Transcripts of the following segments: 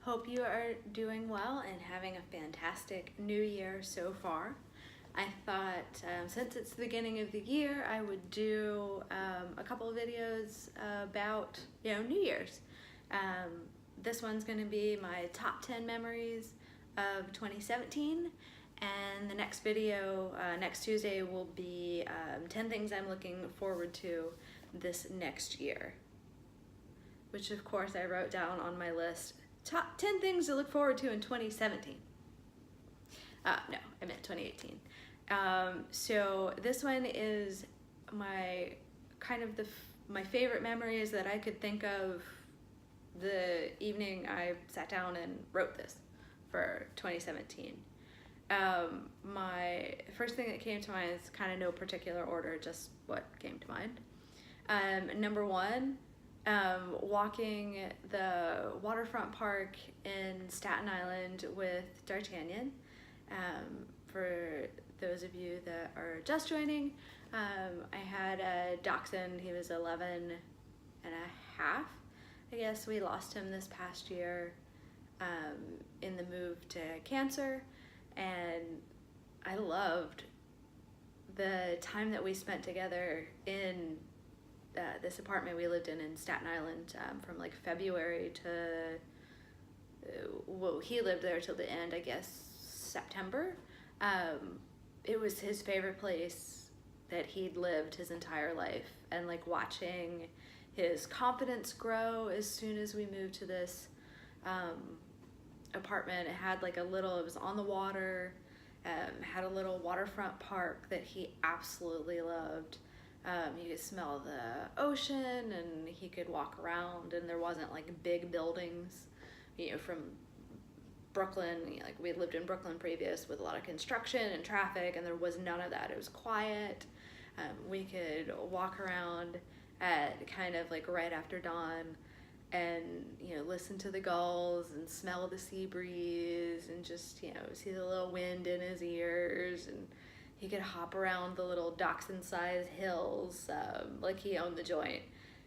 Hope you are doing well and having a fantastic new year so far. I thought since it's the beginning of the year, I would do a couple of videos about, New Year's. This one's going to be my top 10 memories of 2017, and the next video, next Tuesday, will be 10 things I'm looking forward to this next year, which of course I wrote down on my list. Top 10 things to look forward to in 2017. No, I meant 2018. So this one is my my favorite memories that I could think of the evening I sat down and wrote this for 2017. My first thing that came to mind is kind of no particular order, just what came to mind. Number one, walking the waterfront park in Staten Island with D'Artagnan. For those of you that are just joining, I had a dachshund. He was 11 and a half. I guess we lost him this past year in the move to cancer, and I loved the time that we spent together in this apartment we lived in Staten Island from like February to, he lived there till the end, I guess, September. It was his favorite place that he'd lived his entire life, and like watching his confidence grow as soon as we moved to this apartment. It had like it was on the water, had a little waterfront park that he absolutely loved. You could smell the ocean, and he could walk around, and there wasn't like big buildings, from Brooklyn. Like we lived in Brooklyn previous with a lot of construction and traffic, and there was none of that. It was quiet. We could walk around at kind of like right after dawn and, listen to the gulls and smell the sea breeze and just, see the little wind in his ears, and he could hop around the little dachshund-sized hills like he owned the joint,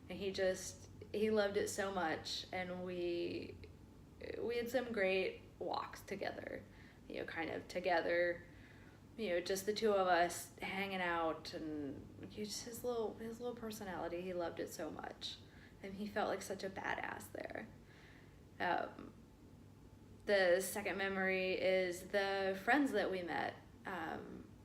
and he loved it so much. And we had some great walks together, kind of together, just the two of us hanging out, and just his little personality. He loved it so much, and he felt like such a badass there. The second memory is the friends that we met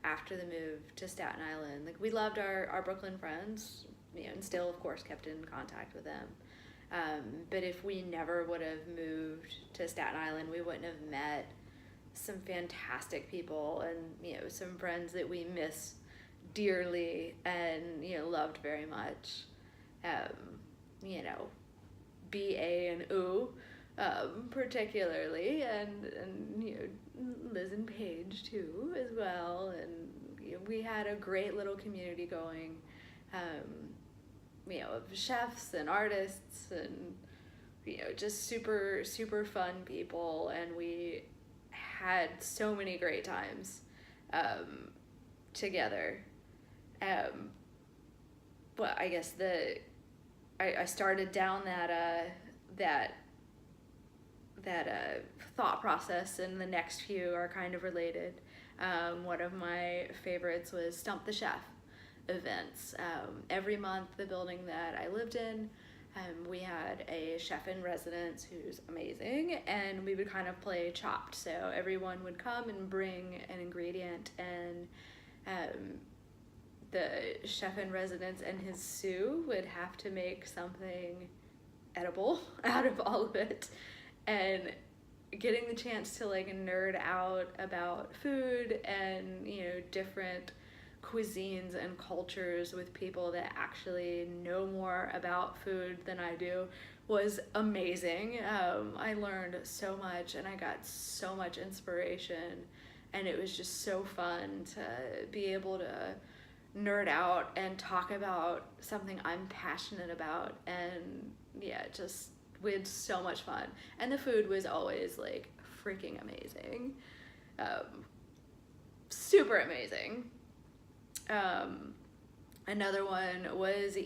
after the move to Staten Island. Like we loved our Brooklyn friends, and still of course kept in contact with them. But if we never would have moved to Staten Island, we wouldn't have met some fantastic people, and some friends that we miss dearly and loved very much. B.A. and Oo, particularly, and Liz and Paige too as well, and we had a great little community going, of chefs and artists and just super fun people, and we had so many great times together. But I guess I started down that thought process, and the next few are kind of related. One of my favorites was Stump the Chef events. Every month, the building that I lived in, we had a chef in residence who's amazing, and we would kind of play Chopped. So everyone would come and bring an ingredient, and the chef in residence and his sous would have to make something edible out of all of it. And getting the chance to like nerd out about food and different cuisines and cultures with people that actually know more about food than I do was amazing. I learned so much, and I got so much inspiration, and it was just so fun to be able to nerd out and talk about something I'm passionate about. And we had so much fun, and the food was always like freaking amazing, super amazing. Another one was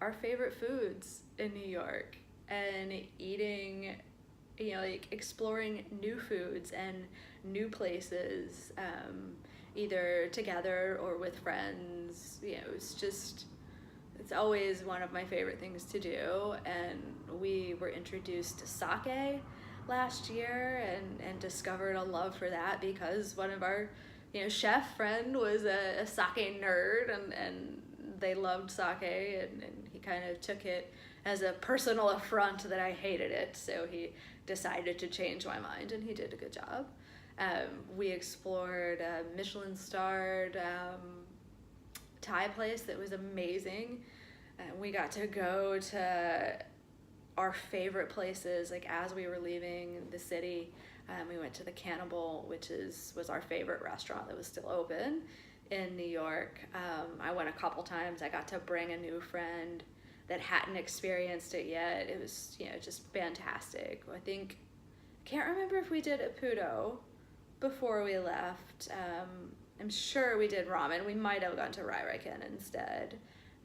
our favorite foods in New York and eating like exploring new foods and new places, either together or with friends. It's always one of my favorite things to do. And we were introduced to sake last year and discovered a love for that because one of our, chef friend was a sake nerd, and they loved sake, and he kind of took it as a personal affront that I hated it. So he decided to change my mind, and he did a good job. We explored a Michelin-starred Thai place that was amazing. We got to go to our favorite places, like as we were leaving the city. We went to the Cannibal, which was our favorite restaurant that was still open in New York. I went a couple times. I got to bring a new friend that hadn't experienced it yet. It was, just fantastic. Can't remember if we did Ippudo before we left. I'm sure we did ramen. We might have gone to Rai Rai Ken instead.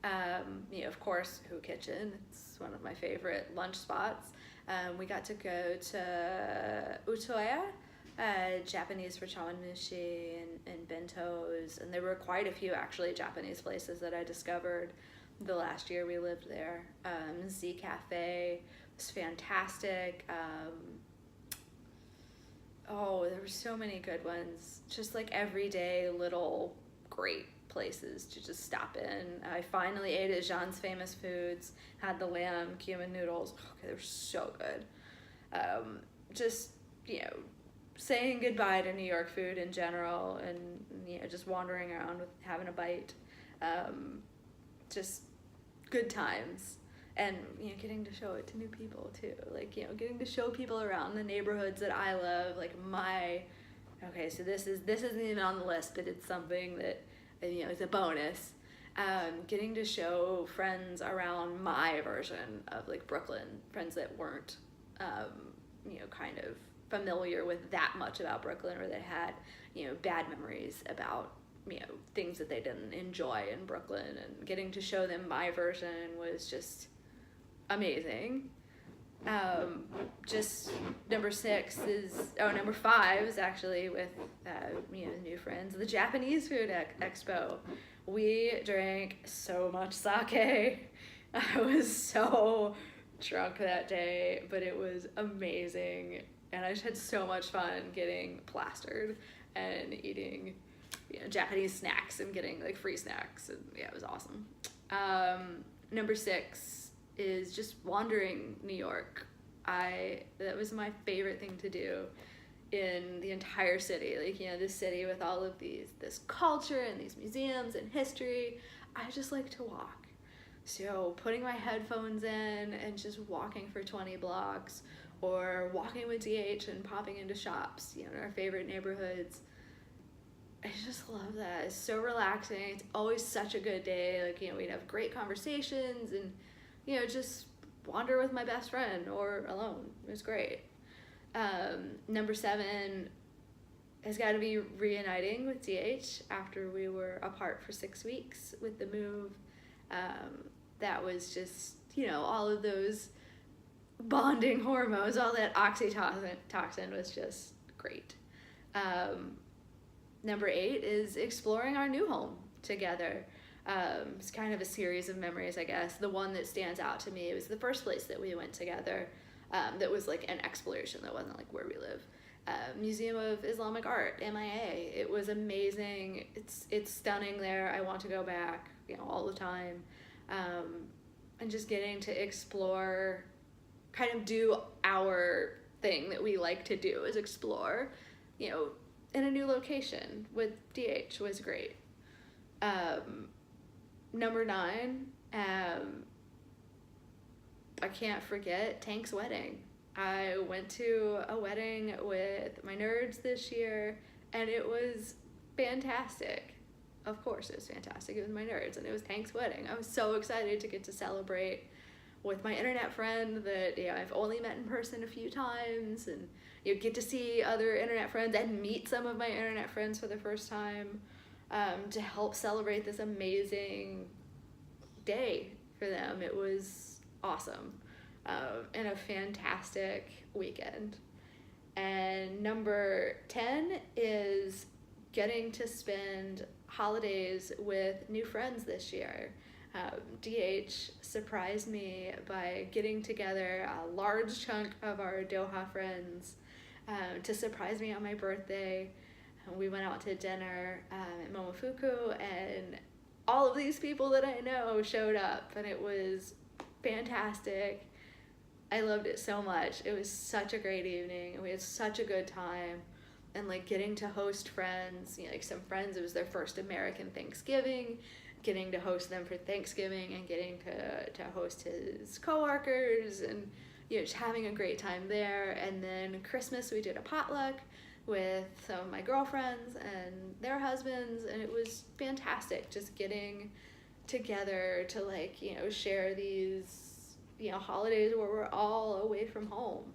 Of course, Hu Kitchen. It's one of my favorite lunch spots. We got to go to Utoya, Japanese for chawanmushi and bentos, and there were quite a few actually Japanese places that I discovered the last year we lived there. Z Cafe was fantastic. There were so many good ones. Just like everyday little great places to just stop in. I finally ate at Jean's Famous Foods, had the lamb cumin noodles. They were so good. Saying goodbye to New York food in general, and just wandering around with having a bite. Just good times. And getting to show it to new people too, getting to show people around the neighborhoods that I love, so this isn't even on the list, but it's something that is a bonus. Getting to show friends around my version of Brooklyn, friends that weren't kind of familiar with that much about Brooklyn, or that had bad memories about things that they didn't enjoy in Brooklyn, and getting to show them my version was just amazing. Number 5 is actually with new friends, the Japanese Food Expo. We drank so much sake. I was so drunk that day, but it was amazing, and I just had so much fun getting plastered and eating Japanese snacks and getting free snacks, and it was awesome. Number 6 is just wandering New York. That was my favorite thing to do in the entire city. This city with all of this culture and these museums and history. I just like to walk. So putting my headphones in and just walking for 20 blocks, or walking with DH and popping into shops, in our favorite neighborhoods. I just love that. It's so relaxing. It's always such a good day. We'd have great conversations and just wander with my best friend or alone. It was great. Number 7 has got to be reuniting with DH after we were apart for 6 weeks with the move. That was just, all of those bonding hormones, all that oxytocin was just great. Number 8 is exploring our new home together. It's kind of a series of memories, I guess. The one that stands out to me was the first place that we went together, that was an exploration that wasn't where we live. Museum of Islamic Art, MIA. It was amazing. It's stunning there. I want to go back, all the time. And just getting to explore, kind of do our thing that we like to do, is explore, in a new location with DH was great. Number 9, I can't forget Tank's wedding. I went to a wedding with my nerds this year, and it was fantastic. Of course it was fantastic. It was my nerds, and it was Tank's wedding. I was so excited to get to celebrate with my internet friend that I've only met in person a few times, and get to see other internet friends and meet some of my internet friends for the first time, to help celebrate this amazing day for them. It was awesome. and a fantastic weekend. And number 10 is getting to spend holidays with new friends this year. DH surprised me by getting together a large chunk of our Doha friends to surprise me on my birthday. We went out to dinner at Momofuku, and all of these people that I know showed up, and it was fantastic. I loved it so much. It was such a great evening. We had such a good time. And like getting to host friends, you know, like some friends, it was their first American Thanksgiving, getting to host them for Thanksgiving and getting to host his coworkers, and you know, just having a great time there. And then Christmas, we did a potluck with some of my girlfriends and their husbands, and it was fantastic just getting together to like, you know, share these, you know, holidays where we're all away from home,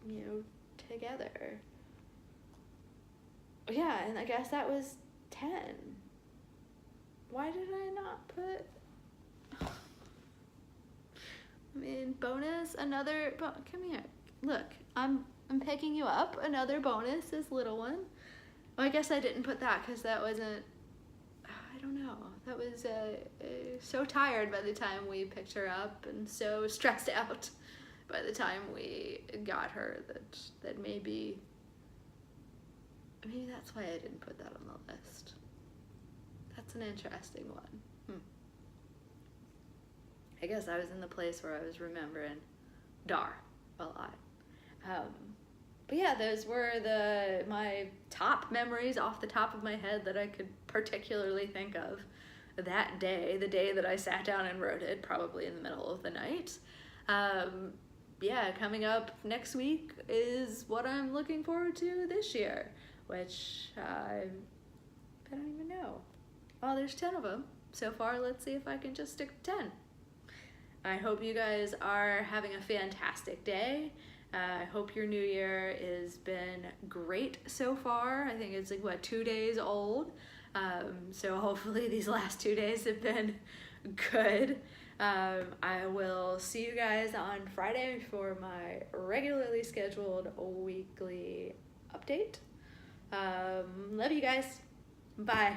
you know, together. Yeah, and I guess that was 10. Why did I not put... I mean, bonus, another... Come here. Look, I'm picking you up. Another bonus is little one. Well, I guess I didn't put that because that wasn't... I don't know. That was so tired by the time we picked her up, and so stressed out by the time we got her that maybe that's why I didn't put that on the list. That's an interesting one. I guess I was in the place where I was remembering Dar a lot. But yeah, those were my top memories off the top of my head that I could particularly think of that day, the day that I sat down and wrote it, probably in the middle of the night. Yeah, coming up next week is what I'm looking forward to this year, which I don't even know. Well, there's 10 of them so far. Let's see if I can just stick to 10. I hope you guys are having a fantastic day. I hope your new year has been great so far. I think it's like, what, 2 days old? So hopefully these last 2 days have been good. I will see you guys on Friday for my regularly scheduled weekly update. Love you guys. Bye.